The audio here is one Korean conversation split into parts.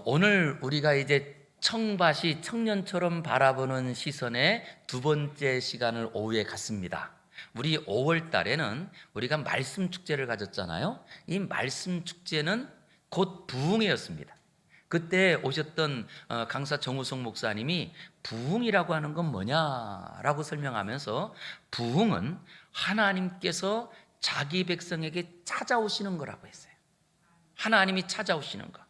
오늘 우리가 이제 청밭이 청년처럼 바라보는 시선의 두 번째 시간을 오후에 갖습니다. 우리 5월 달에는 우리가 말씀 축제를 가졌잖아요. 이 말씀 축제는 곧 부흥회였습니다. 그때 오셨던 강사 정우성 목사님이 부흥이라고 하는 건 뭐냐라고 설명하면서 부흥은 하나님께서 자기 백성에게 찾아오시는 거라고 했어요. 하나님이 찾아오시는 거.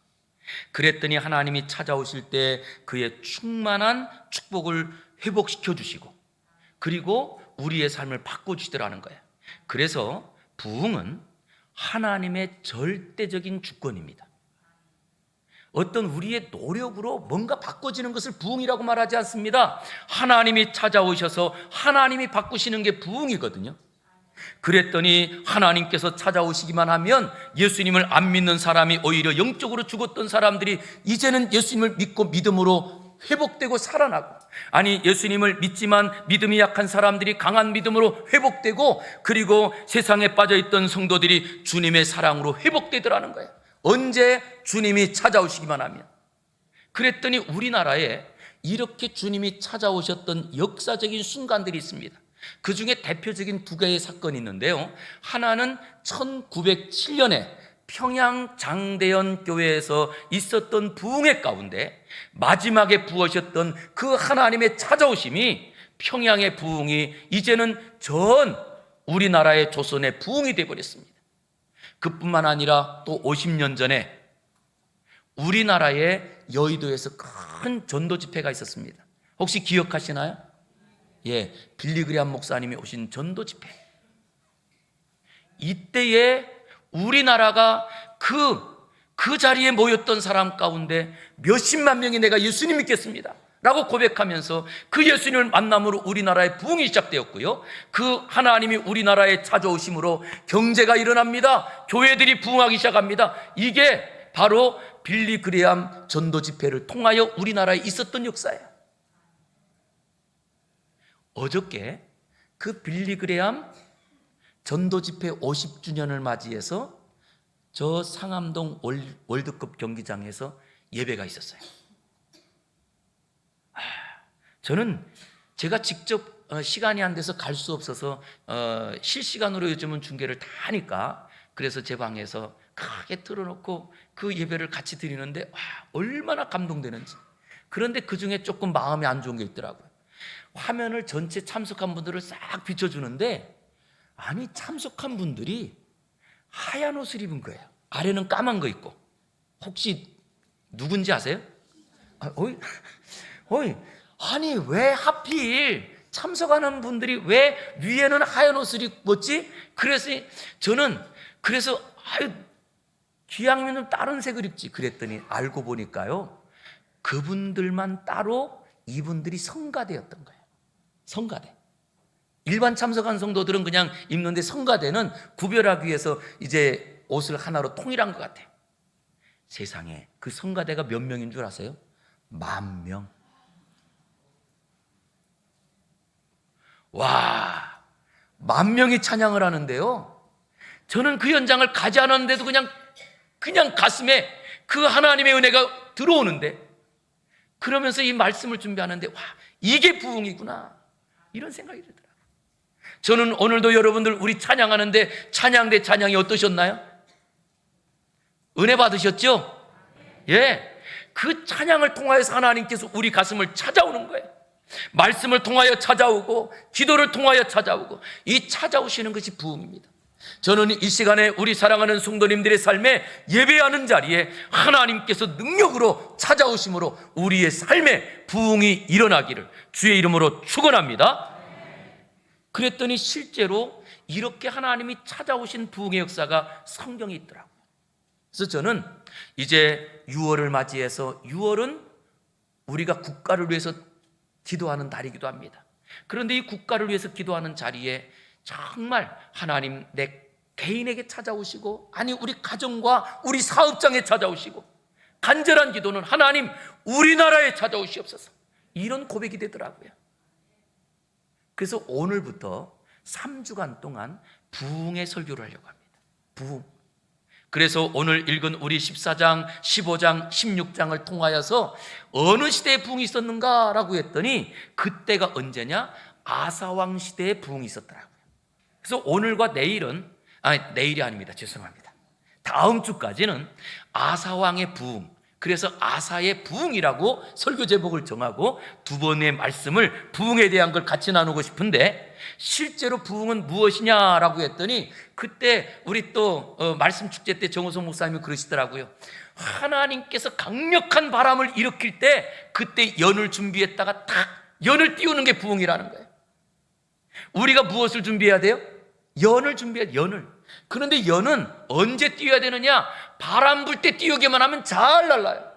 그랬더니 하나님이 찾아오실 때 그의 충만한 축복을 회복시켜 주시고, 그리고 우리의 삶을 바꿔주시더라는 거예요. 그래서 부흥은 하나님의 절대적인 주권입니다. 어떤 우리의 노력으로 뭔가 바꿔지는 것을 부흥이라고 말하지 않습니다. 하나님이 찾아오셔서 하나님이 바꾸시는 게 부흥이거든요. 그랬더니 하나님께서 찾아오시기만 하면 예수님을 안 믿는 사람이 오히려 영적으로 죽었던 사람들이 이제는 예수님을 믿고 믿음으로 회복되고 살아나고, 아니 예수님을 믿지만 믿음이 약한 사람들이 강한 믿음으로 회복되고, 그리고 세상에 빠져있던 성도들이 주님의 사랑으로 회복되더라는 거예요. 언제? 주님이 찾아오시기만 하면. 그랬더니 우리나라에 이렇게 주님이 찾아오셨던 역사적인 순간들이 있습니다. 그 중에 대표적인 두 개의 사건이 있는데요. 하나는 1907년에 평양 장대현 교회에서 있었던 부흥회 가운데 마지막에 부으셨던 그 하나님의 찾아오심이, 평양의 부흥이 이제는 전 우리나라의 조선의 부흥이 되어버렸습니다. 그뿐만 아니라 또 50년 전에 우리나라의 여의도에서 큰 전도 집회가 있었습니다. 혹시 기억하시나요? 예, 빌리그레암 목사님이 오신 전도 집회. 이때에 우리나라가 그 자리에 모였던 사람 가운데 몇십만 명이 내가 예수님 믿겠습니다 라고 고백하면서 그 예수님을 만남으로 우리나라의 부흥이 시작되었고요, 그 하나님이 우리나라에 찾아오심으로 경제가 일어납니다. 교회들이 부흥하기 시작합니다. 이게 바로 빌리그레암 전도 집회를 통하여 우리나라에 있었던 역사예요. 어저께 그 빌리그레암 전도 집회 50주년을 맞이해서 저 상암동 월드컵 경기장에서 예배가 있었어요. 저는 제가 직접 시간이 안 돼서 갈 수 없어서 실시간으로 요즘은 중계를 다 하니까, 그래서 제 방에서 크게 틀어놓고 그 예배를 같이 드리는데 얼마나 감동되는지. 그런데 그 중에 조금 마음이 안 좋은 게 있더라고요. 화면을 전체 참석한 분들을 싹 비춰주는데, 아니 참석한 분들이 하얀 옷을 입은 거예요. 아래는 까만 거 입고. 혹시 누군지 아세요? 아니 왜 하필 참석하는 분들이 왜 위에는 하얀 옷을 입었지? 그래서 저는 기왕이면 다른 색을 입지 그랬더니 알고 보니까요, 그분들만 따로 이분들이 성가대였던 거예요. 성가대. 일반 참석한 성도들은 그냥 입는데 성가대는 구별하기 위해서 이제 옷을 하나로 통일한 것 같아요. 세상에 그 성가대가 몇 명인 줄 아세요? 10,000명. 와, 10,000명이 찬양을 하는데요, 저는 그 현장을 가지 않았는데도 그냥 가슴에 그 하나님의 은혜가 들어오는데, 그러면서 이 말씀을 준비하는데 이게 부흥이구나 이런 생각이 들더라고요. 저는 오늘도 여러분들 우리 찬양하는데 찬양대 찬양이 어떠셨나요? 은혜 받으셨죠? 예, 그 찬양을 통하여서 하나님께서 우리 가슴을 찾아오는 거예요. 말씀을 통하여 찾아오고 기도를 통하여 찾아오고, 이 찾아오시는 것이 부흥입니다. 저는 이 시간에 우리 사랑하는 성도님들의 삶에 예배하는 자리에 하나님께서 능력으로 찾아오심으로 우리의 삶에 부흥이 일어나기를 주의 이름으로 축원합니다. 그랬더니 실제로 이렇게 하나님이 찾아오신 부흥의 역사가 성경에 있더라고요. 그래서 저는 이제 6월을 맞이해서, 6월은 우리가 국가를 위해서 기도하는 달이기도 합니다. 그런데 이 국가를 위해서 기도하는 자리에 정말 하나님 내 개인에게 찾아오시고, 아니 우리 가정과 우리 사업장에 찾아오시고, 간절한 기도는 하나님 우리나라에 찾아오시옵소서, 이런 고백이 되더라고요. 그래서 오늘부터 3주간 동안 부흥의 설교를 하려고 합니다. 부흥. 그래서 오늘 읽은 우리 14장, 15장, 16장을 통하여서 어느 시대에 부흥이 있었는가라고 했더니 그때가 언제냐? 아사왕 시대에 부흥이 있었더라고요. 그래서 오늘과 내일은, 내일이 아닙니다. 죄송합니다. 다음 주까지는 아사왕의 부흥, 그래서 아사의 부흥이라고 설교 제목을 정하고 두 번의 말씀을 부흥에 대한 걸 같이 나누고 싶은데, 실제로 부흥은 무엇이냐라고 했더니 그때 우리 또 말씀 축제 때 정호성 목사님이 그러시더라고요. 하나님께서 강력한 바람을 일으킬 때 그때 연을 준비했다가 딱 연을 띄우는 게 부흥이라는 거예요. 우리가 무엇을 준비해야 돼요? 연을 준비해야 돼요. 연을. 그런데 연은 언제 띄워야 되느냐? 바람 불 때 띄우기만 하면 잘 날라요.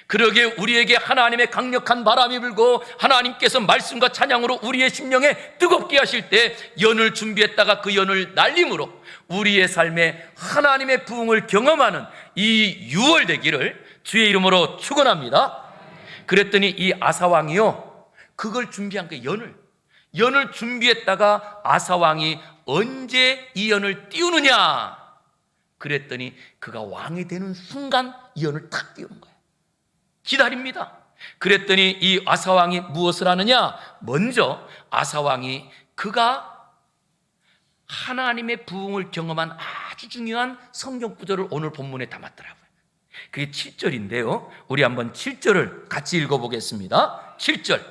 그러기에 우리에게 하나님의 강력한 바람이 불고 하나님께서 말씀과 찬양으로 우리의 심령에 뜨겁게 하실 때 연을 준비했다가 그 연을 날림으로 우리의 삶에 하나님의 부흥을 경험하는 이 6월 되기를 주의 이름으로 축원합니다. 그랬더니 이 아사왕이요, 그걸 준비한 게 연을 준비했다가 아사왕이 언제 이 연을 띄우느냐? 그랬더니 그가 왕이 되는 순간 이 연을 탁 띄우는 거예요. 기다립니다. 그랬더니 이 아사왕이 무엇을 하느냐? 먼저 아사왕이 그가 하나님의 부흥을 경험한 아주 중요한 성경 구절을 오늘 본문에 담았더라고요. 그게 7절인데요. 우리 한번 7절을 같이 읽어보겠습니다. 7절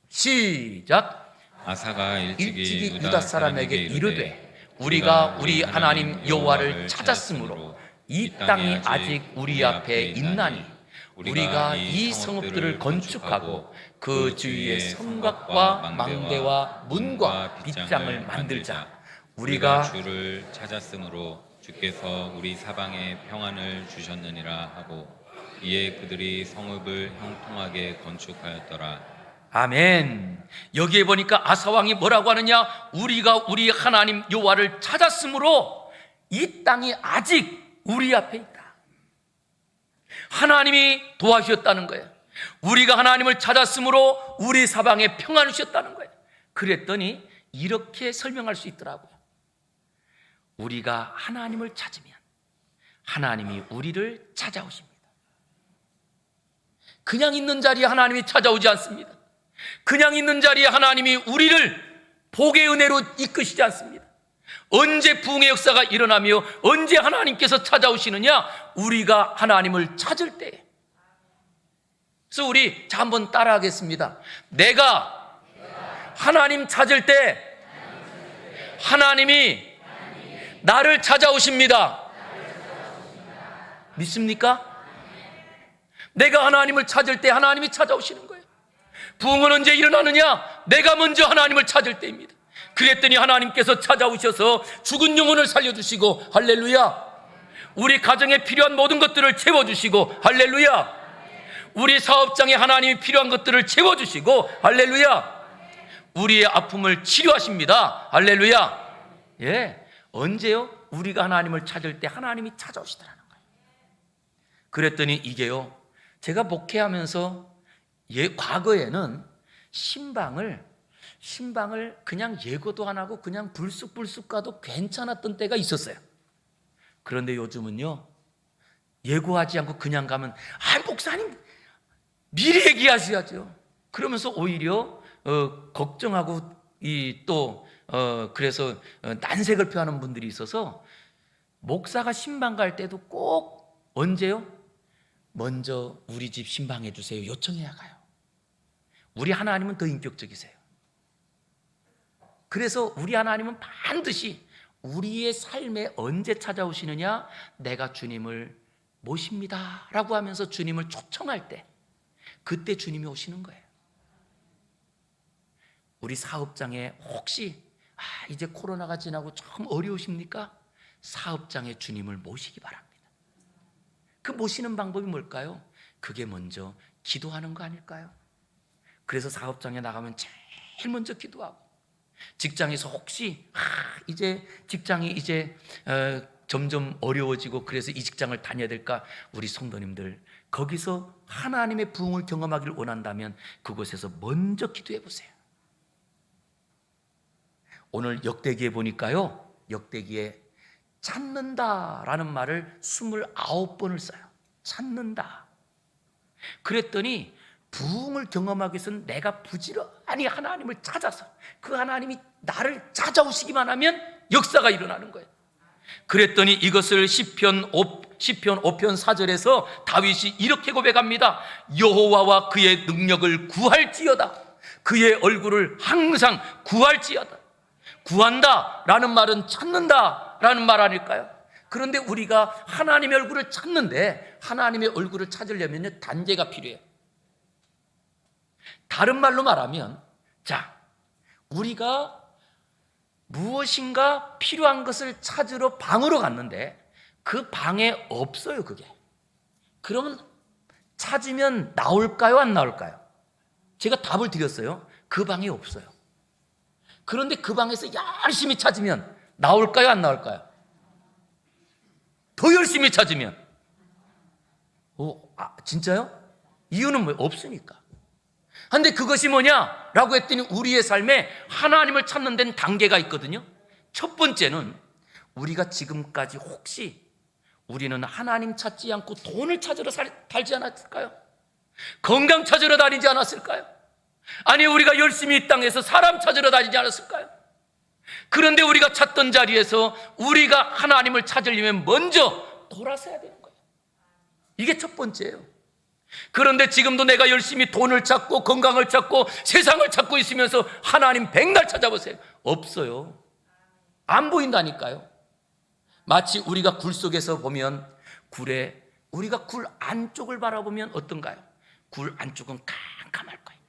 시작. 아사가 일찍이 유다 사람에게 이르되 우리가 우리 하나님 여호와를 찾았으므로 이 땅이 아직 우리 앞에 있나니 우리가 이 성읍들을 건축하고 그 주위에 성곽과 망대와 문과 빗장을 만들자. 우리가 주를 찾았으므로 주께서 우리 사방에 평안을 주셨느니라 하고 이에 그들이 성읍을 형통하게 건축하였더라. 아멘. 여기에 보니까 아사왕이 뭐라고 하느냐? 우리가 우리 하나님 여호와를 찾았으므로 이 땅이 아직 우리 앞에 있다. 하나님이 도와주셨다는 거예요. 우리가 하나님을 찾았으므로 우리 사방에 평안을 주셨다는 거예요. 그랬더니 이렇게 설명할 수 있더라고요. 우리가 하나님을 찾으면 하나님이 우리를 찾아오십니다. 그냥 있는 자리에 하나님이 찾아오지 않습니다. 그냥 있는 자리에 하나님이 우리를 복의 은혜로 이끄시지 않습니다. 언제 부흥의 역사가 일어나며 언제 하나님께서 찾아오시느냐? 우리가 하나님을 찾을 때. 그래서 우리 자 한번 따라하겠습니다. 내가 하나님 찾을 때 하나님이 나를 찾아오십니다. 믿습니까? 내가 하나님을 찾을 때 하나님이 찾아오시는 거예요. 부흥은 언제 일어나느냐? 내가 먼저 하나님을 찾을 때입니다. 그랬더니 하나님께서 찾아오셔서 죽은 영혼을 살려주시고 할렐루야. 우리 가정에 필요한 모든 것들을 채워주시고 할렐루야. 우리 사업장에 하나님이 필요한 것들을 채워주시고 할렐루야. 우리의 아픔을 치료하십니다. 할렐루야. 예, 언제요? 우리가 하나님을 찾을 때 하나님이 찾아오시더라는 거예요. 그랬더니 이게요, 제가 목회하면서 과거에는 신방을 그냥 예고도 안 하고 그냥 불쑥불쑥 가도 괜찮았던 때가 있었어요. 그런데 요즘은요, 예고하지 않고 그냥 가면 목사님 미리 얘기하셔야죠. 그러면서 오히려 걱정하고 그래서 난색을 표하는 분들이 있어서 목사가 신방 갈 때도 꼭 언제요? 먼저 우리 집 신방해 주세요 요청해야 가요. 우리 하나님은 더 인격적이세요. 그래서 우리 하나님은 반드시 우리의 삶에 언제 찾아오시느냐? 내가 주님을 모십니다 라고 하면서 주님을 초청할 때, 그때 주님이 오시는 거예요. 우리 사업장에 혹시 이제 코로나가 지나고 좀 어려우십니까? 사업장에 주님을 모시기 바랍니다. 그 모시는 방법이 뭘까요? 그게 먼저 기도하는 거 아닐까요? 그래서 사업장에 나가면 제일 먼저 기도하고, 직장에서 혹시 이제 직장이 이제 점점 어려워지고 그래서 이 직장을 다녀야 될까? 우리 성도님들 거기서 하나님의 부흥을 경험하기를 원한다면 그곳에서 먼저 기도해 보세요. 오늘 역대기에 보니까요, 역대기에 찾는다라는 말을 29번을 써요. 찾는다. 그랬더니 부흥을 경험하기 위해서는 내가 부지런히 하나님을 찾아서 그 하나님이 나를 찾아오시기만 하면 역사가 일어나는 거예요. 그랬더니 이것을 시편 5편 4절에서 다윗이 이렇게 고백합니다. 여호와와 그의 능력을 구할지어다. 그의 얼굴을 항상 구할지어다. 구한다라는 말은 찾는다라는 말 아닐까요? 그런데 우리가 하나님의 얼굴을 찾는데 하나님의 얼굴을 찾으려면 단계가 필요해요. 다른 말로 말하면, 자, 우리가 무엇인가 필요한 것을 찾으러 방으로 갔는데 그 방에 없어요, 그게. 그러면 찾으면 나올까요, 안 나올까요? 제가 답을 드렸어요. 그 방에 없어요. 그런데 그 방에서 열심히 찾으면 나올까요, 안 나올까요? 더 열심히 찾으면. 진짜요? 이유는 뭐예요? 없으니까. 그런데 그것이 뭐냐라고 했더니 우리의 삶에 하나님을 찾는 데는 단계가 있거든요. 첫 번째는 우리가 지금까지 혹시 우리는 하나님 찾지 않고 돈을 찾으러 살지 않았을까요? 건강 찾으러 다니지 않았을까요? 아니, 우리가 열심히 이 땅에서 사람 찾으러 다니지 않았을까요? 그런데 우리가 찾던 자리에서 우리가 하나님을 찾으려면 먼저 돌아서야 되는 거예요. 이게 첫 번째예요. 그런데 지금도 내가 열심히 돈을 찾고 건강을 찾고 세상을 찾고 있으면서 하나님 백날 찾아보세요. 없어요. 안 보인다니까요. 마치 우리가 굴 속에서 보면 굴에 우리가 굴 안쪽을 바라보면 어떤가요? 굴 안쪽은 깜깜할 거예요.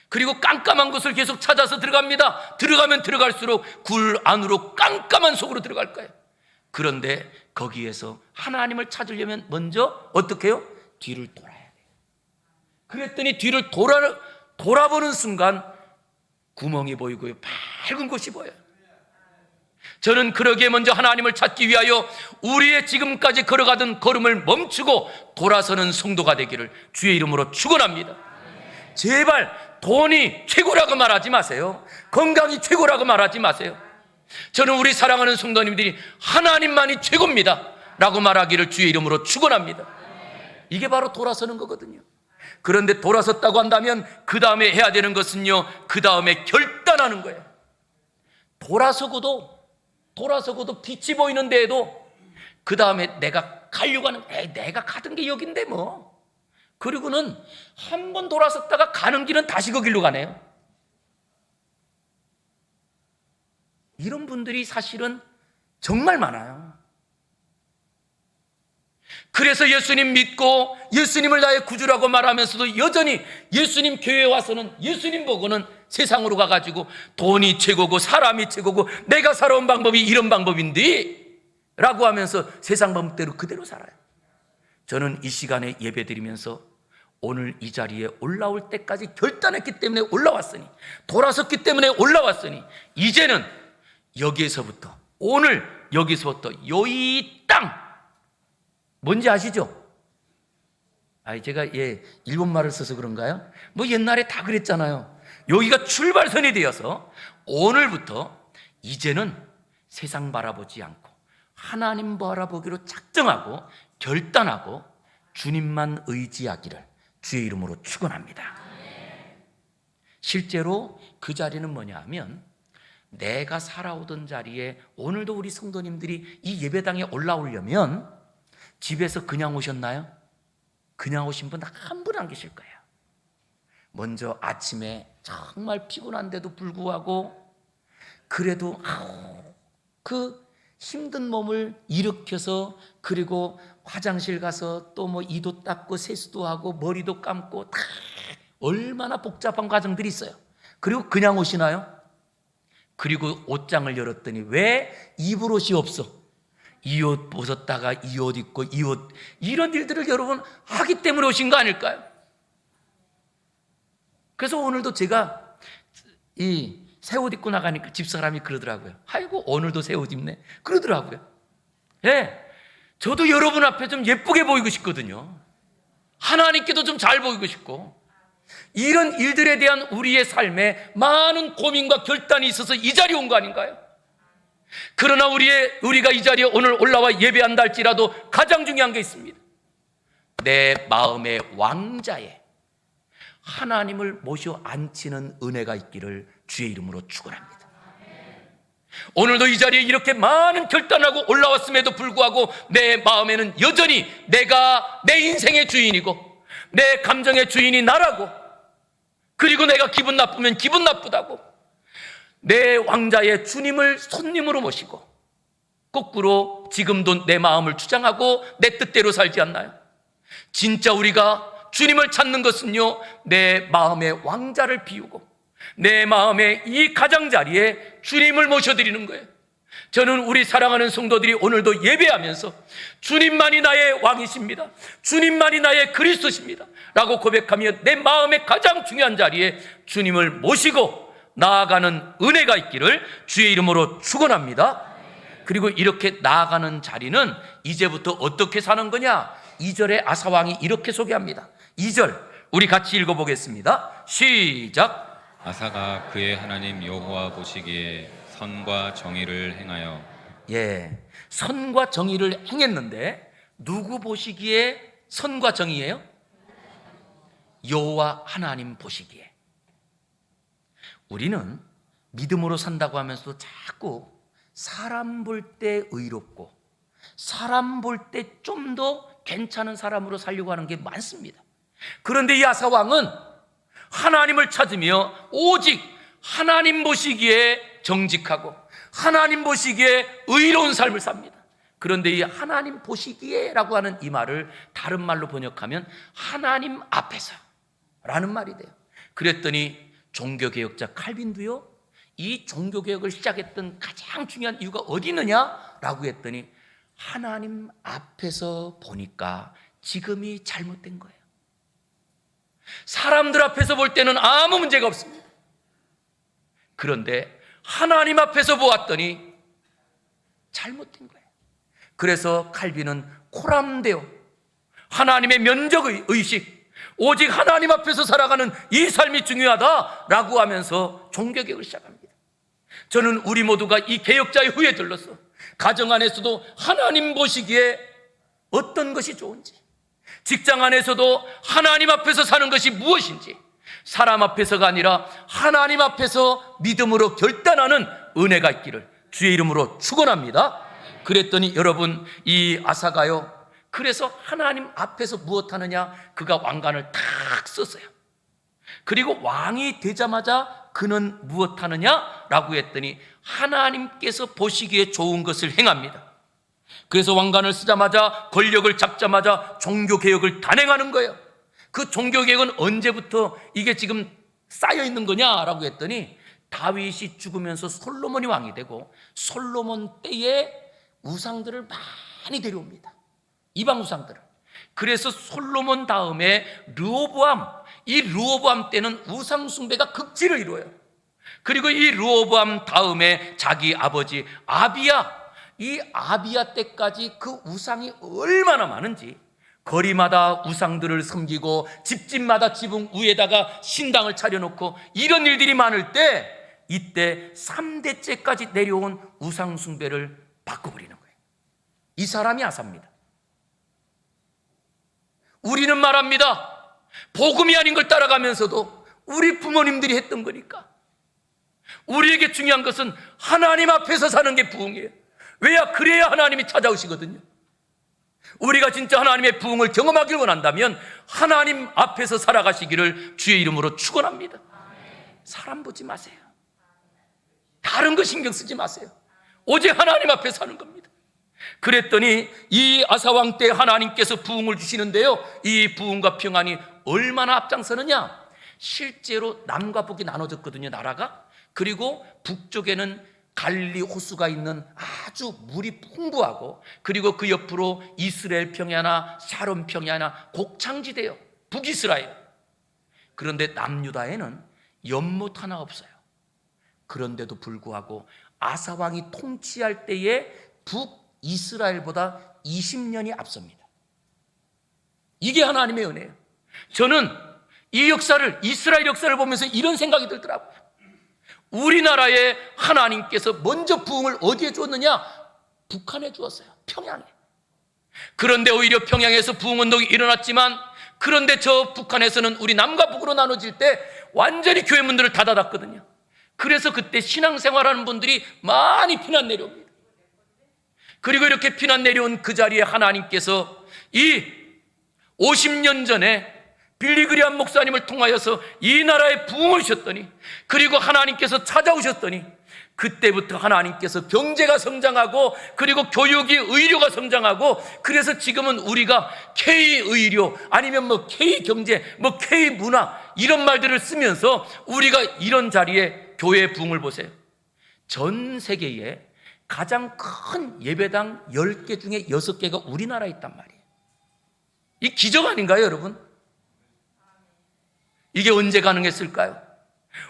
그리고 깜깜한 곳을 계속 찾아서 들어갑니다. 들어가면 들어갈수록 굴 안으로 깜깜한 속으로 들어갈 거예요. 그런데 거기에서 하나님을 찾으려면 먼저 어떻게 해요? 뒤를 돌아야 돼요. 그랬더니 뒤를 돌아보는 순간 구멍이 보이고요, 밝은 곳이 보여요. 저는 그러기에 먼저 하나님을 찾기 위하여 우리의 지금까지 걸어가던 걸음을 멈추고 돌아서는 성도가 되기를 주의 이름으로 축원합니다. 제발 돈이 최고라고 말하지 마세요. 건강이 최고라고 말하지 마세요. 저는 우리 사랑하는 성도님들이 하나님만이 최고입니다 라고 말하기를 주의 이름으로 축원합니다. 이게 바로 돌아서는 거거든요. 그런데 돌아섰다고 한다면 그 다음에 해야 되는 것은요, 그 다음에 결단하는 거예요. 돌아서고도 빛이 보이는 데에도 그 다음에 내가 가려고 하는, 내가 가던 게 여긴데 뭐. 그리고는 한 번 돌아섰다가 가는 길은 다시 그 길로 가네요. 이런 분들이 사실은 정말 많아요. 그래서 예수님 믿고 예수님을 나의 구주라고 말하면서도 여전히 예수님 교회에 와서는 예수님 보고는 세상으로 가가지고 돈이 최고고 사람이 최고고 내가 살아온 방법이 이런 방법인데 라고 하면서 세상 방법대로 그대로 살아요. 저는 이 시간에 예배드리면서 오늘 이 자리에 올라올 때까지 결단했기 때문에 올라왔으니, 돌아섰기 때문에 올라왔으니, 이제는 여기에서부터, 오늘 여기서부터 이 땅, 뭔지 아시죠? 제가 일본말을 써서 그런가요? 뭐 옛날에 다 그랬잖아요. 여기가 출발선이 되어서 오늘부터 이제는 세상 바라보지 않고 하나님 바라보기로 작정하고 결단하고 주님만 의지하기를 주의 이름으로 축원합니다. 실제로 그 자리는 뭐냐 하면, 내가 살아오던 자리에 오늘도 우리 성도님들이 이 예배당에 올라오려면 집에서 그냥 오셨나요? 그냥 오신 분 한 분 안 계실 거예요. 먼저 아침에 정말 피곤한데도 불구하고 그래도 그 힘든 몸을 일으켜서, 그리고 화장실 가서 또 뭐 이도 닦고 세수도 하고 머리도 감고 다 얼마나 복잡한 과정들이 있어요. 그리고 그냥 오시나요? 그리고 옷장을 열었더니 왜 입을 옷이 없어? 이 옷 벗었다가 이 옷 입고 이 옷, 이런 일들을 여러분 하기 때문에 오신 거 아닐까요? 그래서 오늘도 제가 이 새 옷 입고 나가니까 집사람이 그러더라고요. 아이고, 오늘도 새 옷 입네 그러더라고요. 저도 여러분 앞에 좀 예쁘게 보이고 싶거든요. 하나님께도 좀 잘 보이고 싶고, 이런 일들에 대한 우리의 삶에 많은 고민과 결단이 있어서 이 자리에 온 거 아닌가요? 그러나 우리가 이 자리에 오늘 올라와 예배한다 할지라도 가장 중요한 게 있습니다. 내 마음의 왕자에 하나님을 모셔 앉히는 은혜가 있기를 주의 이름으로 축원합니다. 오늘도 이 자리에 이렇게 많은 결단하고 올라왔음에도 불구하고 내 마음에는 여전히 내가 내 인생의 주인이고 내 감정의 주인이 나라고, 그리고 내가 기분 나쁘면 기분 나쁘다고, 내 왕자의 주님을 손님으로 모시고 거꾸로 지금도 내 마음을 주장하고 내 뜻대로 살지 않나요? 진짜 우리가 주님을 찾는 것은요, 내 마음의 왕자를 비우고 내 마음의 이 가장자리에 주님을 모셔드리는 거예요. 저는 우리 사랑하는 성도들이 오늘도 예배하면서 주님만이 나의 왕이십니다, 주님만이 나의 그리스도십니다 라고 고백하며 내 마음의 가장 중요한 자리에 주님을 모시고 나아가는 은혜가 있기를 주의 이름으로 축원합니다. 그리고 이렇게 나아가는 자리는 이제부터 어떻게 사는 거냐? 2절에 아사왕이 이렇게 소개합니다. 2절 우리 같이 읽어보겠습니다. 시작. 아사가 그의 하나님 여호와 보시기에 선과 정의를 행하여, 선과 정의를 행했는데 누구 보시기에 선과 정의예요? 여호와 하나님 보시기에. 우리는 믿음으로 산다고 하면서도 자꾸 사람 볼 때 의롭고 사람 볼 때 좀 더 괜찮은 사람으로 살려고 하는 게 많습니다. 그런데 이 아사왕은 하나님을 찾으며 오직 하나님 보시기에 정직하고 하나님 보시기에 의로운 삶을 삽니다. 그런데 이 하나님 보시기에라고 하는 이 말을 다른 말로 번역하면 하나님 앞에서 라는 말이 돼요. 그랬더니 종교개혁자 칼빈도요, 이 종교개혁을 시작했던 가장 중요한 이유가 어디 있느냐라고 했더니 하나님 앞에서 보니까 지금이 잘못된 거예요. 사람들 앞에서 볼 때는 아무 문제가 없습니다. 그런데 하나님 앞에서 보았더니 잘못된 거예요. 그래서 칼빈은 코람데오, 하나님의 면적의식, 오직 하나님 앞에서 살아가는 이 삶이 중요하다라고 하면서 종교개혁을 시작합니다. 저는 우리 모두가 이 개혁자의 후에 들러서 가정 안에서도 하나님 보시기에 어떤 것이 좋은지, 직장 안에서도 하나님 앞에서 사는 것이 무엇인지, 사람 앞에서가 아니라 하나님 앞에서 믿음으로 결단하는 은혜가 있기를 주의 이름으로 축원합니다. 그랬더니 여러분, 이 아사가요, 그래서 하나님 앞에서 무엇 하느냐? 그가 왕관을 탁 썼어요. 그리고 왕이 되자마자 그는 무엇 하느냐라고 했더니 하나님께서 보시기에 좋은 것을 행합니다. 그래서 왕관을 쓰자마자, 권력을 잡자마자 종교개혁을 단행하는 거예요. 그 종교개혁은 언제부터 이게 지금 쌓여 있는 거냐라고 했더니 다윗이 죽으면서 솔로몬이 왕이 되고 솔로몬 때에 우상들을 많이 데려옵니다, 이방 우상들을. 그래서 솔로몬 다음에 르호보암, 이 르호보암 때는 우상 숭배가 극치를 이루어요. 그리고 이 르호보암 다음에 자기 아버지 아비야, 이 아비야 때까지 그 우상이 얼마나 많은지, 거리마다 우상들을 섬기고 집집마다 지붕 위에다가 신당을 차려놓고 이런 일들이 많을 때, 이때 3대째까지 내려온 우상 숭배를 바꿔버리는 거예요. 이 사람이 아사입니다. 우리는 말합니다, 복음이 아닌 걸 따라가면서도 우리 부모님들이 했던 거니까. 우리에게 중요한 것은 하나님 앞에서 사는 게 부흥이에요. 왜야? 그래야 하나님이 찾아오시거든요. 우리가 진짜 하나님의 부흥을 경험하길 원한다면 하나님 앞에서 살아가시기를 주의 이름으로 축원합니다. 사람 보지 마세요. 다른 거 신경 쓰지 마세요. 오직 하나님 앞에 사는 겁니다. 그랬더니 이 아사왕 때 하나님께서 부흥을 주시는데요, 이 부흥과 평안이 얼마나 앞장서느냐? 실제로 남과 북이 나눠졌거든요, 나라가. 그리고 북쪽에는 갈릴리 호수가 있는 아주 물이 풍부하고, 그리고 그 옆으로 이스라엘 평야나 샤론 평야나 곡창지대요, 북이스라엘. 그런데 남유다에는 연못 하나 없어요. 그런데도 불구하고 아사왕이 통치할 때에 북이스라엘보다 20년이 앞섭니다. 이게 하나님의 은혜예요. 저는 이 역사를, 이스라엘 역사를 보면서 이런 생각이 들더라고요. 우리나라에 하나님께서 먼저 부흥을 어디에 주었느냐? 북한에 주었어요. 평양에. 그런데 오히려 평양에서 부흥운동이 일어났지만, 그런데 저 북한에서는 우리 남과 북으로 나눠질 때 완전히 교회 문들을 닫아놨거든요. 그래서 그때 신앙생활하는 분들이 많이 피난 내려옵니다. 그리고 이렇게 피난 내려온 그 자리에 하나님께서 이 50년 전에 빌리그리암 목사님을 통하여서 이 나라에 부흥을 주셨더니, 그리고 하나님께서 찾아오셨더니, 그때부터 하나님께서 경제가 성장하고, 그리고 교육이, 의료가 성장하고, 그래서 지금은 우리가 K의료 아니면 뭐 K경제, 뭐 K문화 이런 말들을 쓰면서 우리가 이런 자리에 교회 부흥을 보세요. 전 세계에 가장 큰 예배당 10개 중에 6개가 우리나라에 있단 말이에요. 이 기적 아닌가요, 여러분? 이게 언제 가능했을까요?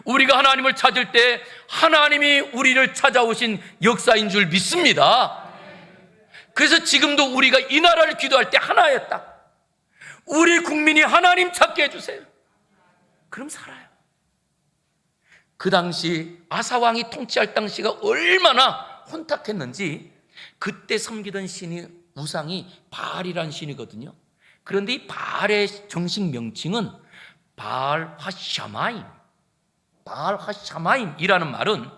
우리가 하나님을 찾을 때 하나님이 우리를 찾아오신 역사인 줄 믿습니다. 그래서 지금도 우리가 이 나라를 기도할 때 하나였다. 우리 국민이 하나님 찾게 해주세요. 그럼 살아요. 그 당시 아사 왕이 통치할 당시가 얼마나 혼탁했는지, 그때 섬기던 신이, 우상이 바알이라는 신이거든요. 그런데 이 바알의 정식 명칭은 바알 하샤마임. 바알 하샤마임이라는 말은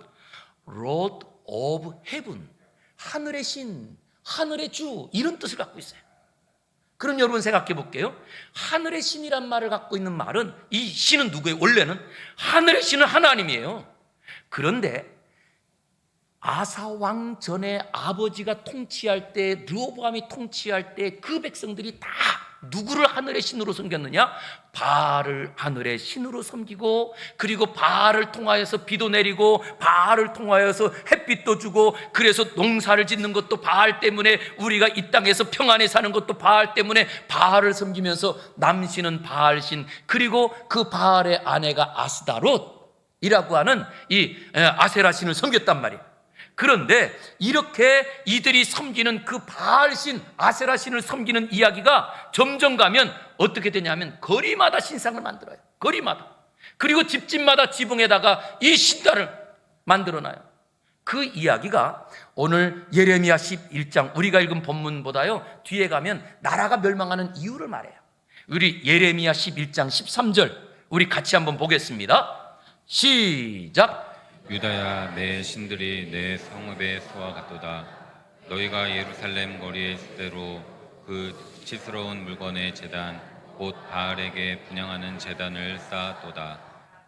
Lord of Heaven, 하늘의 신, 하늘의 주, 이런 뜻을 갖고 있어요. 그럼 여러분 생각해 볼게요. 하늘의 신이란 말을 갖고 있는 말은, 이 신은 누구예요? 원래는 하늘의 신은 하나님이에요. 그런데 아사 왕 전에 아버지가 통치할 때, 르호보암이 통치할 때 그 백성들이 다 누구를 하늘의 신으로 섬겼느냐? 바알을 하늘의 신으로 섬기고, 그리고 바알을 통하여서 비도 내리고, 바알을 통하여서 햇빛도 주고, 그래서 농사를 짓는 것도 바알 때문에, 우리가 이 땅에서 평안에 사는 것도 바알 때문에 바알을 섬기면서, 남신은 바알신, 그리고 그 바알의 아내가 아스다롯이라고 하는 이 아세라 신을 섬겼단 말이에요. 그런데 이렇게 이들이 섬기는 그 바알신, 아세라 신을 섬기는 이야기가 점점 가면 어떻게 되냐면, 거리마다 신상을 만들어요. 거리마다. 그리고 집집마다 지붕에다가 이 신단을 만들어놔요. 그 이야기가 오늘 예레미야 11장, 우리가 읽은 본문보다요 뒤에 가면 나라가 멸망하는 이유를 말해요. 우리 예레미야 11장 13절 우리 같이 한번 보겠습니다. 시작. 유다야, 내 신들이 내 성읍의 수와 같도다. 너희가 예루살렘 거리에 있을 대로 그 수치스러운 물건의 제단, 곧 바알에게 분향하는 제단을 쌓았도다.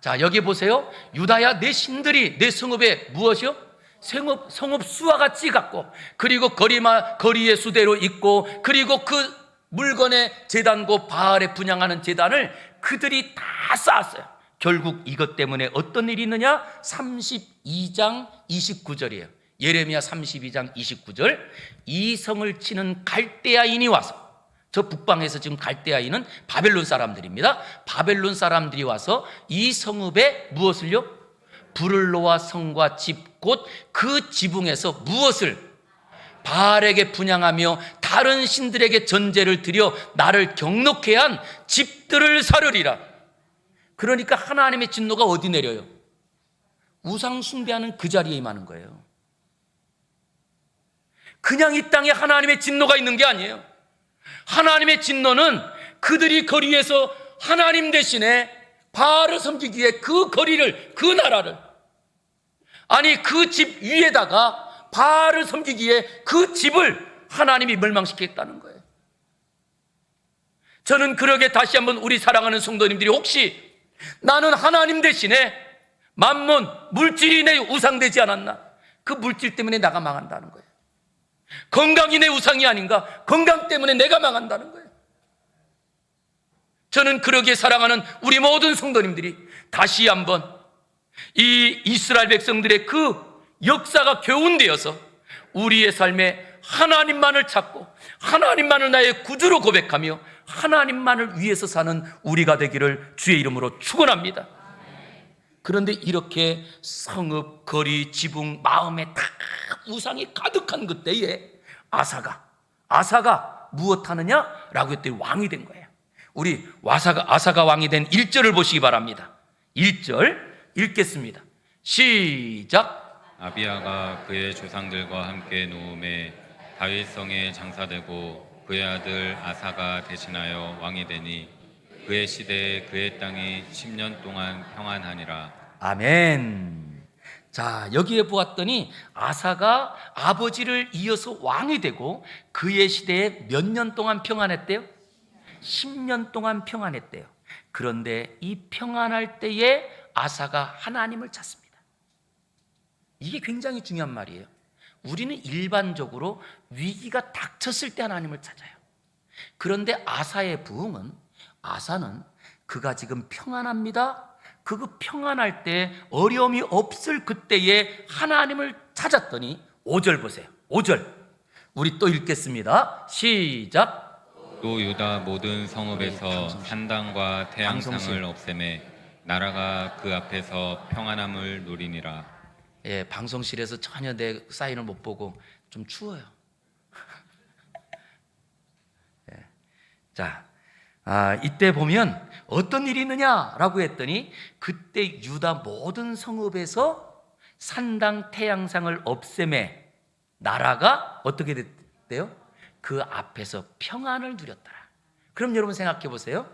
자, 여기 보세요. 유다야, 내 신들이 내 성읍에 무엇이요? 성읍 수와 같이 같고, 그리고 거리의 수대로 있고, 그리고 그 물건의 제단고 바알에 분향하는 제단을 그들이 다 쌓았어요. 결국 이것 때문에 어떤 일이 있느냐? 32장 29절이에요. 예레미야 32장 29절. 이 성을 치는 갈대아인이 와서, 저 북방에서 지금 갈대아인은 바벨론 사람들입니다. 바벨론 사람들이 와서 이 성읍에 무엇을요? 불을 놓아 성과 집, 곧 그 지붕에서 무엇을? 바알에게 분향하며 다른 신들에게 전제를 드려 나를 경록해 한 집들을 사르리라. 그러니까 하나님의 진노가 어디 내려요? 우상 숭배하는 그 자리에 임하는 거예요. 그냥 이 땅에 하나님의 진노가 있는 게 아니에요. 하나님의 진노는 그들이 거리에서 하나님 대신에 바알을 섬기기 위해 그 거리를, 그 나라를, 아니 그 집 위에다가 바알을 섬기기 위해 그 집을 하나님이 멸망시키겠다는 거예요. 저는 그러게 다시 한번 우리 사랑하는 성도님들이, 혹시 나는 하나님 대신에 만몬, 물질이 내 우상되지 않았나? 그 물질 때문에 나가 망한다는 거예요. 건강이 내 우상이 아닌가? 건강 때문에 내가 망한다는 거예요. 저는 그러기에 사랑하는 우리 모든 성도님들이 다시 한번 이 이스라엘 백성들의 그 역사가 교훈되어서 우리의 삶에 하나님만을 찾고 하나님만을 나의 구주로 고백하며 하나님만을 위해서 사는 우리가 되기를 주의 이름으로 축원합니다. 그런데 이렇게 성읍, 거리, 지붕, 마음에 다 우상이 가득한 그때에 아사가 무엇하느냐라고 했더니 왕이 된 거예요. 우리 아사가 왕이 된 1절을 보시기 바랍니다. 1절 읽겠습니다. 시작. 아비야가 그의 조상들과 함께 노음에 다윗성에 장사되고 그의 아들 아사가 대신하여 왕이 되니 그의 시대에 그의 땅이 10년 동안 평안하니라. 아멘. 자, 여기에 보았더니 아사가 아버지를 이어서 왕이 되고 그의 시대에 몇 년 동안 평안했대요? 10년 동안 평안했대요. 그런데 이 평안할 때에 아사가 하나님을 찾습니다. 이게 굉장히 중요한 말이에요. 우리는 일반적으로 위기가 닥쳤을 때 하나님을 찾아요. 그런데 아사의 부흥은, 아사는 그가 지금 평안합니다. 그 평안할 때 어려움이 없을 그때에 하나님을 찾았더니 5절 보세요. 5절 우리 또 읽겠습니다. 시작. 또 유다 모든 성읍에서 산당과 태양상을 없애매 나라가 그 앞에서 평안함을 누리니라. 예, 방송실에서 전혀 내 사인을 못 보고 좀 추워요. 예. 자, 이때 보면 어떤 일이 있느냐라고 했더니 그때 유다 모든 성읍에서 산당 태양상을 없애매 나라가 어떻게 됐대요? 그 앞에서 평안을 누렸더라. 그럼 여러분 생각해 보세요.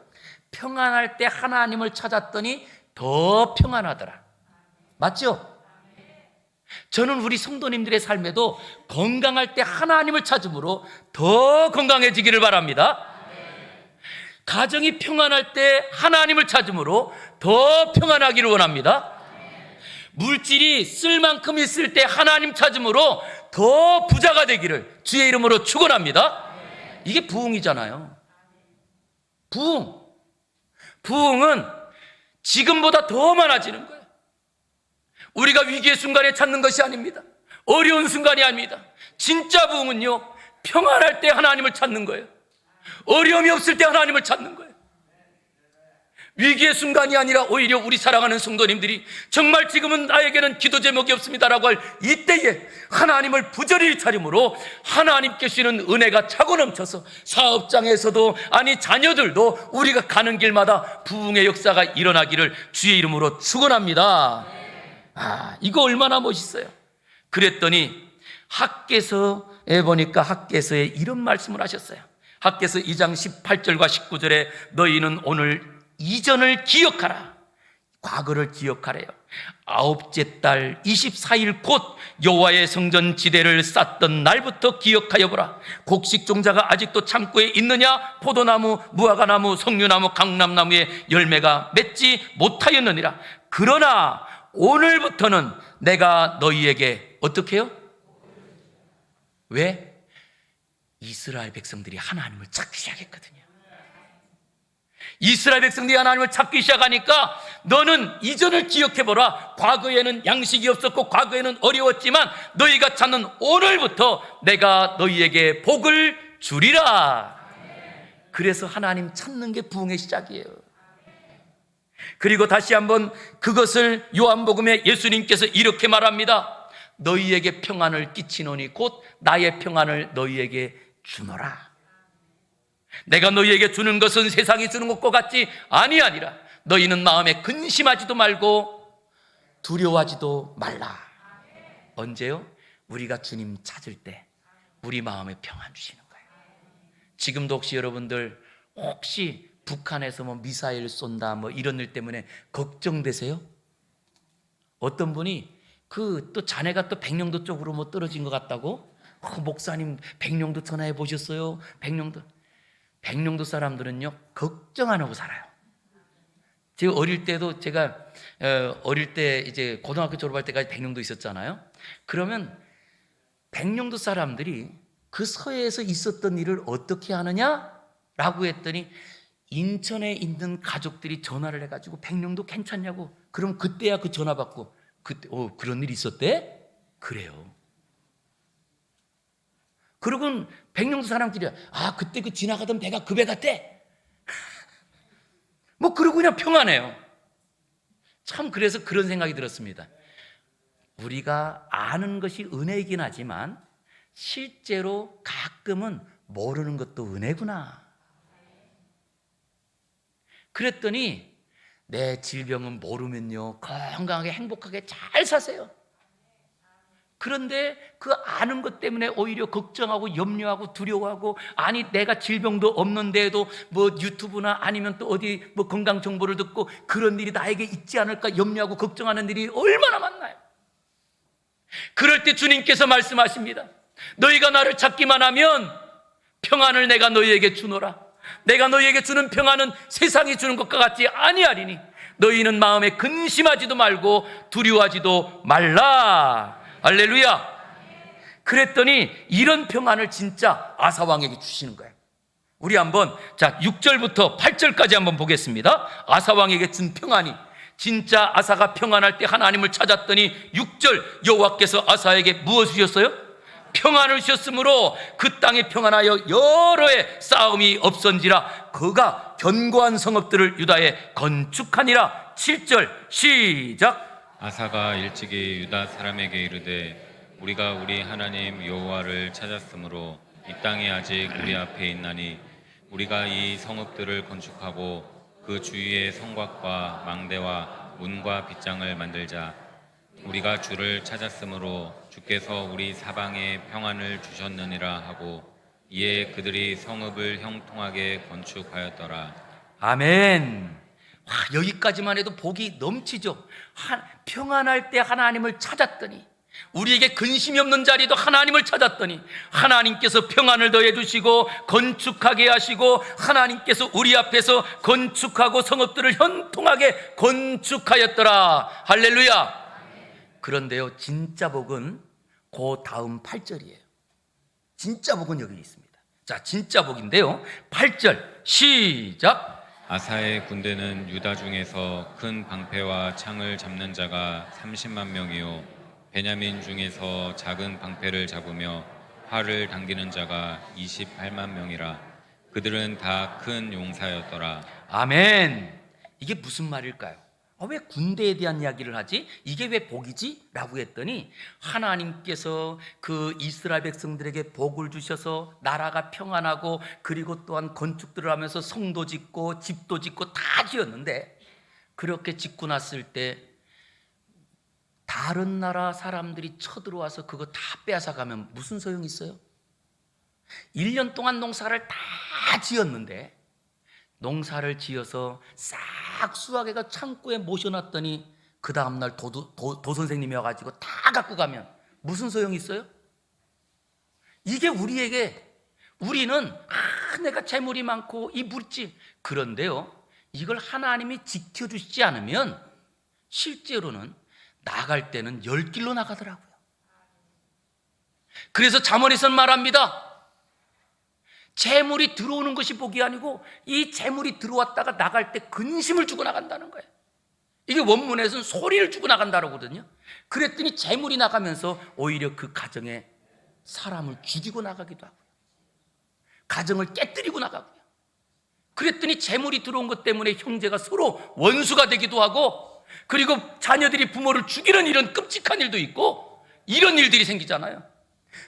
평안할 때 하나님을 찾았더니 더 평안하더라. 맞죠? 저는 우리 성도님들의 삶에도 건강할 때 하나님을 찾음으로 더 건강해지기를 바랍니다. 가정이 평안할 때 하나님을 찾음으로 더 평안하기를 원합니다. 물질이 쓸 만큼 있을 때 하나님 찾음으로 더 부자가 되기를 주의 이름으로 축원합니다. 이게 부흥이잖아요. 부흥은 지금보다 더 많아지는 거예요. 우리가 위기의 순간에 찾는 것이 아닙니다. 어려운 순간이 아닙니다. 진짜 부흥은요, 평안할 때 하나님을 찾는 거예요. 어려움이 없을 때 하나님을 찾는 거예요. 위기의 순간이 아니라 오히려 우리 사랑하는 성도님들이 정말 지금은 나에게는 기도 제목이 없습니다라고 할 이때에 하나님을 부지런히 찾음으로 하나님께 주시는 은혜가 차고 넘쳐서 사업장에서도 아니 자녀들도 우리가 가는 길마다 부흥의 역사가 일어나기를 주의 이름으로 축원합니다. 이거 얼마나 멋있어요. 그랬더니 학개서에 보니까 학개서에 이런 말씀을 하셨어요. 학개서 2장 18절과 19절에 너희는 오늘 이전을 기억하라. 과거를 기억하래요. 아홉째 달 24일 곧 여호와의 성전 지대를 쌓던 날부터 기억하여 보라. 곡식 종자가 아직도 창고에 있느냐? 포도나무, 무화과나무, 석류나무, 강남나무에 열매가 맺지 못하였느니라. 그러나 오늘부터는 내가 너희에게 어떻게 해요? 왜? 이스라엘 백성들이 하나님을 찾기 시작했거든요. 이스라엘 백성들이 하나님을 찾기 시작하니까 너는 이전을 기억해보라. 과거에는 양식이 없었고 과거에는 어려웠지만 너희가 찾는 오늘부터 내가 너희에게 복을 주리라. 그래서 하나님 찾는 게 부흥의 시작이에요. 그리고 다시 한번 그것을 요한복음에 예수님께서 이렇게 말합니다. 너희에게 평안을 끼치노니 곧 나의 평안을 너희에게 주노라. 내가 너희에게 주는 것은 세상이 주는 것과 같지 아니하니라. 너희는 마음에 근심하지도 말고 두려워하지도 말라. 언제요? 우리가 주님 찾을 때 우리 마음에 평안 주시는 거예요. 지금도 혹시 여러분들 혹시 북한에서 뭐 미사일 쏜다 뭐 이런 일 때문에 걱정되세요? 어떤 분이 또 자네가 또 백령도 쪽으로 뭐 떨어진 것 같다고? 목사님 백령도 전화해 보셨어요? 백령도 사람들은요 걱정 안 하고 살아요. 제가 어릴 때도 어릴 때 이제 고등학교 졸업할 때까지 백령도 있었잖아요. 그러면 백령도 사람들이 그 서해에서 있었던 일을 어떻게 하느냐라고 했더니 인천에 있는 가족들이 전화를 해가지고 백령도 괜찮냐고. 그럼 그때야 그 전화 받고 그때 그런 일이 있었대? 그래요. 그리고 백령도 사람끼리 그때 그 지나가던 배가 그 배 같대. 뭐 그러고 그냥 평안해요. 참 그래서 그런 생각이 들었습니다. 우리가 아는 것이 은혜이긴 하지만 실제로 가끔은 모르는 것도 은혜구나. 그랬더니 내 질병은 모르면요 건강하게 행복하게 잘 사세요. 그런데 그 아는 것 때문에 오히려 걱정하고 염려하고 두려워하고, 아니 내가 질병도 없는데도 뭐 유튜브나 아니면 또 어디 뭐 건강 정보를 듣고 그런 일이 나에게 있지 않을까 염려하고 걱정하는 일이 얼마나 많나요? 그럴 때 주님께서 말씀하십니다. 너희가 나를 찾기만 하면 평안을 내가 너희에게 주노라. 내가 너희에게 주는 평안은 세상이 주는 것과 같지 아니하리니 너희는 마음에 근심하지도 말고 두려워하지도 말라. 할렐루야. 그랬더니 이런 평안을 진짜 아사왕에게 주시는 거예요. 우리 한번 6절부터 8절까지 한번 보겠습니다. 아사왕에게 준 평안이, 진짜 아사가 평안할 때 하나님을 찾았더니 6절 여호와께서 아사에게 무엇을 주셨어요? 평안을 주셨으므로 그 땅에 평안하여 여러 해 싸움이 없은지라 그가 견고한 성읍들을 유다에 건축하니라. 7절 시작. 아사가 일찍이 유다 사람에게 이르되 우리가 우리 하나님 여호와를 찾았으므로 이 땅이 아직 우리 앞에 있나니 우리가 이 성읍들을 건축하고 그 주위에 성곽과 망대와 문과 빗장을 만들자. 우리가 주를 찾았으므로 주께서 우리 사방에 평안을 주셨느니라 하고 이에 그들이 성읍을 형통하게 건축하였더라. 아멘. 와, 여기까지만 해도 복이 넘치죠. 평안할 때 하나님을 찾았더니, 우리에게 근심이 없는 자리도 하나님을 찾았더니 하나님께서 평안을 더해 주시고 건축하게 하시고 하나님께서 우리 앞에서 건축하고 성읍들을 형통하게 건축하였더라. 할렐루야. 그런데요, 진짜 복은 그 다음 8절이에요. 진짜 복은 여기 있습니다. 자, 진짜 복인데요, 8절 시작. 아사의 군대는 유다 중에서 큰 방패와 창을 잡는 자가 30만 명이요 베냐민 중에서 작은 방패를 잡으며 활을 당기는 자가 28만 명이라. 그들은 다 큰 용사였더라. 아멘. 이게 무슨 말일까요? 왜 군대에 대한 이야기를 하지? 이게 왜 복이지? 라고 했더니 하나님께서 그 이스라엘 백성들에게 복을 주셔서 나라가 평안하고, 그리고 또한 건축들을 하면서 성도 짓고 집도 짓고 다 지었는데, 그렇게 짓고 났을 때 다른 나라 사람들이 쳐들어와서 그거 다 빼앗아가면 무슨 소용이 있어요? 1년 동안 농사를 다 지었는데, 농사를 지어서 싹 수확해가 창고에 모셔놨더니 그 다음날 도 선생님이 와가지고 다 갖고 가면 무슨 소용이 있어요? 이게 우리는 내가 재물이 많고 이 물질, 그런데요, 이걸 하나님이 지켜주시지 않으면 실제로는 나갈 때는 10길로 나가더라고요. 그래서 잠언에서는 말합니다. 재물이 들어오는 것이 복이 아니고 이 재물이 들어왔다가 나갈 때 근심을 주고 나간다는 거예요. 이게 원문에서는 소리를 주고 나간다고 그러거든요. 그랬더니 재물이 나가면서 오히려 그 가정에 사람을 죽이고 나가기도 하고요, 가정을 깨뜨리고 나가고요. 그랬더니 재물이 들어온 것 때문에 형제가 서로 원수가 되기도 하고, 그리고 자녀들이 부모를 죽이는 이런 끔찍한 일도 있고, 이런 일들이 생기잖아요.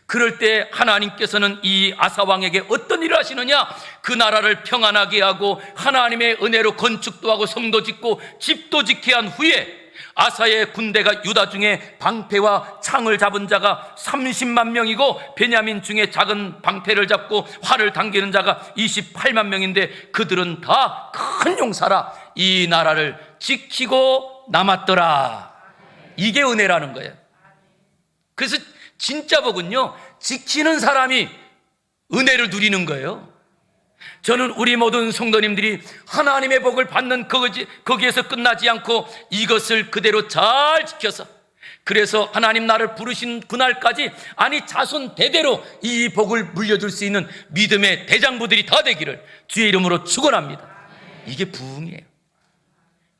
그럴 때 하나님께서는 이 아사왕에게 어떤 일을 하시느냐? 그 나라를 평안하게 하고 하나님의 은혜로 건축도 하고 성도 짓고 집도 지게 한 후에 아사의 군대가 유다 중에 방패와 창을 잡은 자가 30만 명이고 베냐민 중에 작은 방패를 잡고 활을 당기는 자가 28만 명인데 그들은 다 큰 용사라 이 나라를 지키고 남았더라. 이게 은혜라는 거예요. 그래서 진짜 복은요, 지키는 사람이 은혜를 누리는 거예요. 저는 우리 모든 성도님들이 하나님의 복을 받는 거기에서 끝나지 않고 이것을 그대로 잘 지켜서, 그래서 하나님 나를 부르신 그날까지, 아니 자손 대대로 이 복을 물려줄 수 있는 믿음의 대장부들이 다 되기를 주의 이름으로 축원합니다. 이게 부흥이에요.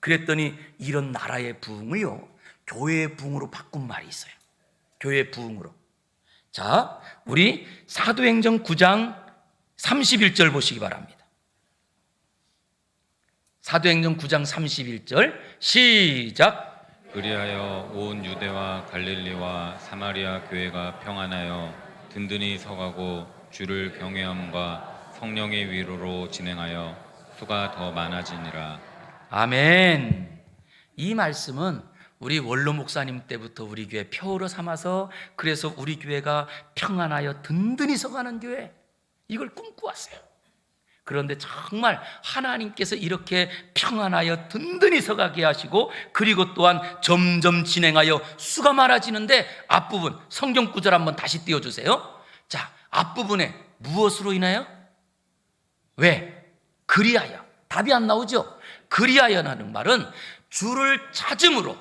그랬더니 이런 나라의 부흥을요, 교회의 부흥으로 바꾼 말이 있어요. 교회 부흥으로. 자, 우리 사도행전 9장 31절 보시기 바랍니다. 사도행전 9장 31절 시작. 그리하여 온 유대와 갈릴리와 사마리아 교회가 평안하여 든든히 서가고 주를 경외함과 성령의 위로로 진행하여 수가 더 많아지니라. 아멘. 이 말씀은 우리 원로 목사님 때부터 우리 교회 표로 삼아서, 그래서 우리 교회가 평안하여 든든히 서가는 교회, 이걸 꿈꾸었어요. 그런데 정말 하나님께서 이렇게 평안하여 든든히 서가게 하시고, 그리고 또한 점점 진행하여 수가 많아지는데, 앞부분 성경 구절 한번 다시 띄워주세요. 자, 앞부분에 무엇으로 인하여? 왜? 그리하여. 답이 안 나오죠? 그리하여라는 말은 주를 찾음으로,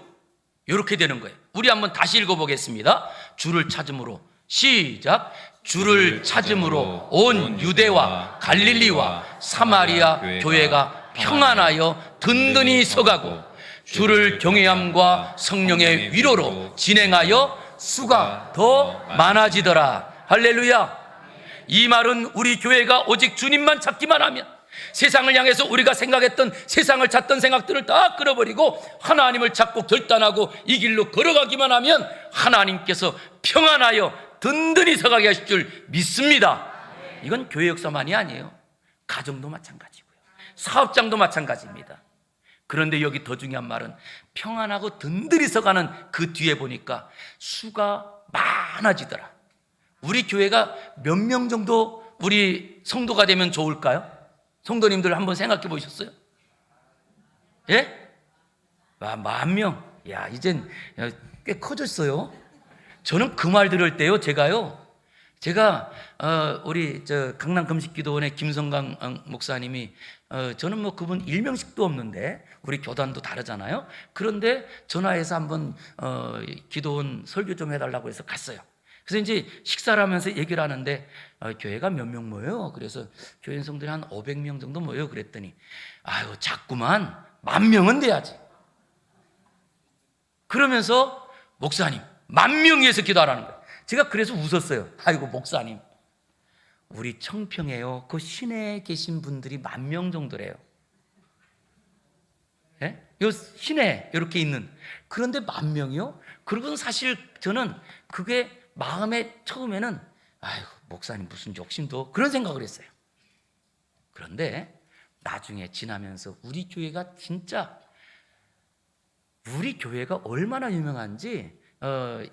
이렇게 되는 거예요. 우리 한번 다시 읽어보겠습니다. 주를 찾음으로. 시작. 주를 찾음으로 온 유대와 갈릴리와 사마리아 교회가 평안하여 든든히 서가고, 주를 경외함과 성령의 위로로 진행하여 수가 더 많아지더라. 할렐루야. 이 말은 우리 교회가 오직 주님만 찾기만 하면, 세상을 향해서 우리가 생각했던, 세상을 찾던 생각들을 다 끌어버리고 하나님을 찾고 결단하고 이 길로 걸어가기만 하면 하나님께서 평안하여 든든히 서가게 하실 줄 믿습니다. 이건 교회 역사만이 아니에요. 가정도 마찬가지고요, 사업장도 마찬가지입니다. 그런데 여기 더 중요한 말은 평안하고 든든히 서가는 그 뒤에 보니까 수가 많아지더라. 우리 교회가 몇 명 정도 우리 성도가 되면 좋을까요? 성도님들 한번 생각해 보셨어요? 예? 10,000명. 야, 이젠 꽤 커졌어요. 저는 그 말 들을 때요, 제가 우리 강남 금식기도원의 김성강 목사님이, 저는 뭐 그분 일명식도 없는데 우리 교단도 다르잖아요. 그런데 전화해서 한번 기도원 설교 좀 해달라고 해서 갔어요. 그래서 이제 식사를 하면서 얘기를 하는데, 교회가 몇 명 모여요? 그래서 교회 인성들이 한 500명 정도 모여요. 그랬더니, 아유, 자꾸만 10,000명은 돼야지. 그러면서 목사님 10,000명 위해서 기도하라는 거예요. 제가 그래서 웃었어요. 아이고, 목사님, 우리 청평에요, 그 시내에 계신 분들이 10,000명 정도래요. 예? 요 시내에 이렇게 있는. 그런데 10,000명이요? 그리고 사실 저는 그게 마음에 처음에는, 아이고, 목사님 무슨 욕심도, 그런 생각을 했어요. 그런데 나중에 지나면서 우리 교회가 진짜, 우리 교회가 얼마나 유명한지,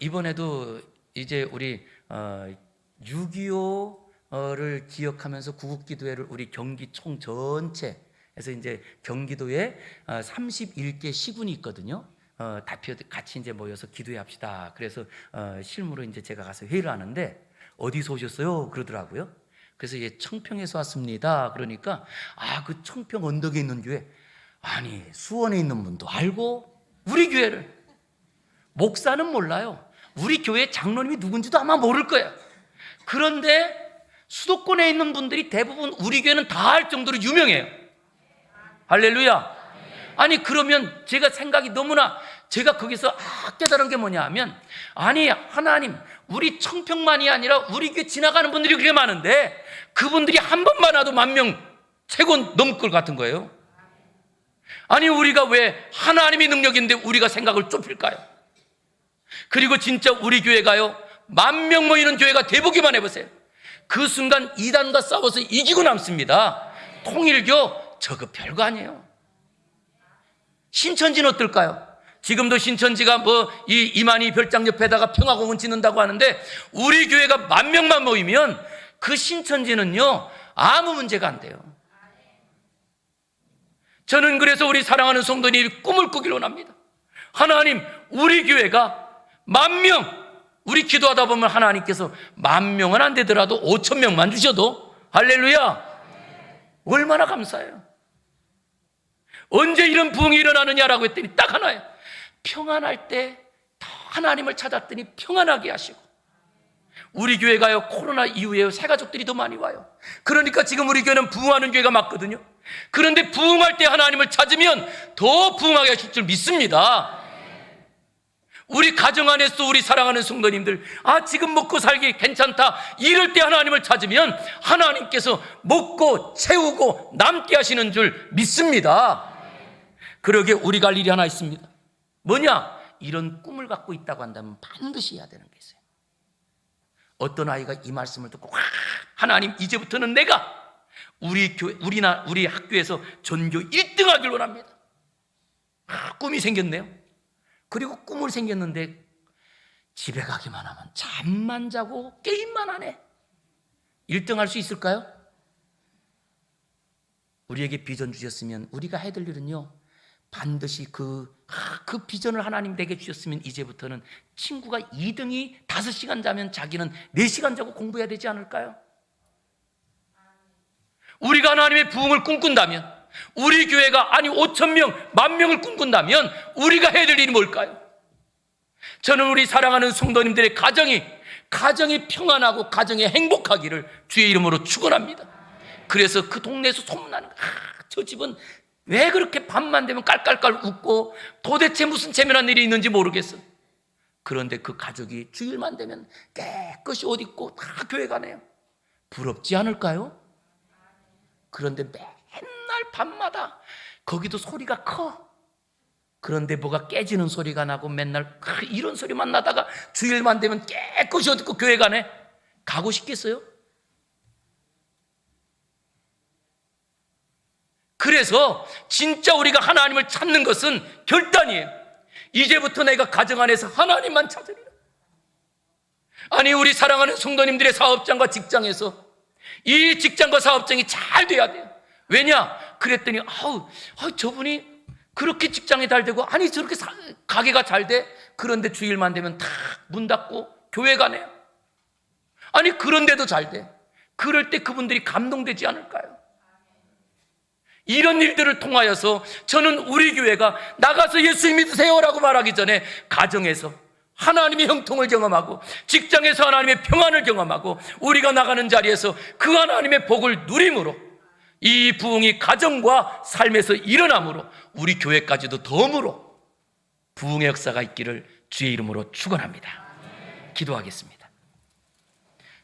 이번에도 이제 우리 6.25를 기억하면서 구국기도회를 우리 경기 총 전체에서 이제 경기도에 31개 시군이 있거든요. 대표 같이 이제 모여서 기도회 합시다. 그래서 실무로 이제 제가 가서 회의를 하는데, 어디서 오셨어요? 그러더라고요. 그래서 예, 청평에서 왔습니다. 그러니까, 그 청평 언덕에 있는 교회, 아니, 수원에 있는 분도 알고 우리 교회를, 목사는 몰라요. 우리 교회 장로님이 누군지도 아마 모를 거예요. 그런데 수도권에 있는 분들이 대부분 우리 교회는 다 알 정도로 유명해요. 할렐루야. 아니, 그러면 제가 생각이 너무나, 제가 거기서 깨달은 게 뭐냐 하면, 아니, 하나님, 우리 청평만이 아니라 우리 교회 지나가는 분들이 그렇게 많은데 그분들이 한 번만 와도 10,000명 최고 넘을 것 같은 거예요. 아니, 우리가 왜 하나님의 능력인데 우리가 생각을 좁힐까요? 그리고 진짜 우리 교회가요, 10,000명 모이는 교회가 돼보기만 해보세요. 그 순간 이단과 싸워서 이기고 남습니다. 통일교, 저거 별거 아니에요. 신천지는 어떨까요? 지금도 신천지가 이 이만희 별장 옆에다가 평화공원 짓는다고 하는데, 우리 교회가 10,000명만 모이면 그 신천지는요, 아무 문제가 안 돼요. 저는 그래서 우리 사랑하는 성도님이 꿈을 꾸길 원합니다. 하나님, 우리 교회가 10,000명, 우리 기도하다 보면 하나님께서 10,000명은 안 되더라도 5,000명만 주셔도 할렐루야, 얼마나 감사해요. 언제 이런 부흥이 일어나느냐라고 했더니 딱 하나예요. 평안할 때 하나님을 찾았더니 평안하게 하시고. 우리 교회가요, 코로나 이후에 새 가족들이 더 많이 와요. 그러니까 지금 우리 교회는 부흥하는 교회가 맞거든요. 그런데 부흥할 때 하나님을 찾으면 더 부흥하게 하실 줄 믿습니다. 우리 가정 안에서 우리 사랑하는 성도님들, 지금 먹고 살기 괜찮다, 이럴 때 하나님을 찾으면 하나님께서 먹고 채우고 남게 하시는 줄 믿습니다. 그러게 우리가 할 일이 하나 있습니다. 뭐냐? 이런 꿈을 갖고 있다고 한다면 반드시 해야 되는 게 있어요. 어떤 아이가 이 말씀을 듣고, 하나님, 이제부터는 내가 우리 학교에서 전교 1등 하길 원합니다. 꿈이 생겼네요. 그리고 꿈을 생겼는데 집에 가기만 하면 잠만 자고 게임만 하네. 1등 할 수 있을까요? 우리에게 비전 주셨으면 우리가 해야 될 일은요, 반드시 그 비전을 하나님 내게 주셨으면 이제부터는 친구가 2등이 5시간 자면 자기는 4시간 자고 공부해야 되지 않을까요? 우리가 하나님의 부흥을 꿈꾼다면, 우리 교회가 5,000명, 10,000명을 꿈꾼다면 우리가 해야 될 일이 뭘까요? 저는 우리 사랑하는 성도님들의 가정이 평안하고 가정이 행복하기를 주의 이름으로 축원합니다. 그래서 그 동네에서 소문나는 거야. 저 집은 왜 그렇게 밤만 되면 깔깔깔 웃고 도대체 무슨 재미난 일이 있는지 모르겠어. 그런데 그 가족이 주일만 되면 깨끗이 옷 입고 다 교회 가네요. 부럽지 않을까요? 그런데 맨날 밤마다 거기도 소리가 커. 그런데 뭐가 깨지는 소리가 나고 맨날 이런 소리만 나다가 주일만 되면 깨끗이 옷 입고 교회 가네. 가고 싶겠어요? 그래서 진짜 우리가 하나님을 찾는 것은 결단이에요. 이제부터 내가 가정 안에서 하나님만 찾으리라. 아니, 우리 사랑하는 성도님들의 사업장과 직장에서 이 직장과 사업장이 잘 돼야 돼요. 왜냐? 그랬더니 저분이 그렇게 직장이 잘 되고, 아니 저렇게 가게가 잘 돼? 그런데 주일만 되면 다 문 닫고 교회 가네요. 아니 그런데도 잘 돼. 그럴 때 그분들이 감동되지 않을까요? 이런 일들을 통하여서 저는 우리 교회가 나가서 예수 믿으세요라고 말하기 전에 가정에서 하나님의 형통을 경험하고 직장에서 하나님의 평안을 경험하고 우리가 나가는 자리에서 그 하나님의 복을 누림으로 이 부흥이 가정과 삶에서 일어남으로 우리 교회까지도 덤으로 부흥의 역사가 있기를 주의 이름으로 축원합니다. 기도하겠습니다.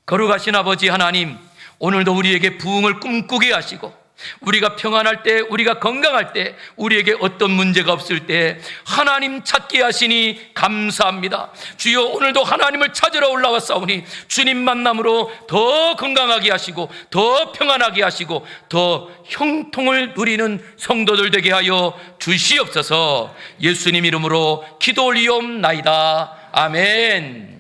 거룩하신 아버지 하나님, 오늘도 우리에게 부흥을 꿈꾸게 하시고 우리가 평안할 때, 우리가 건강할 때, 우리에게 어떤 문제가 없을 때 하나님 찾게 하시니 감사합니다. 주여, 오늘도 하나님을 찾으러 올라왔사오니 주님 만남으로 더 건강하게 하시고 더 평안하게 하시고 더 형통을 누리는 성도들 되게 하여 주시옵소서. 예수님 이름으로 기도 올리옵나이다. 아멘.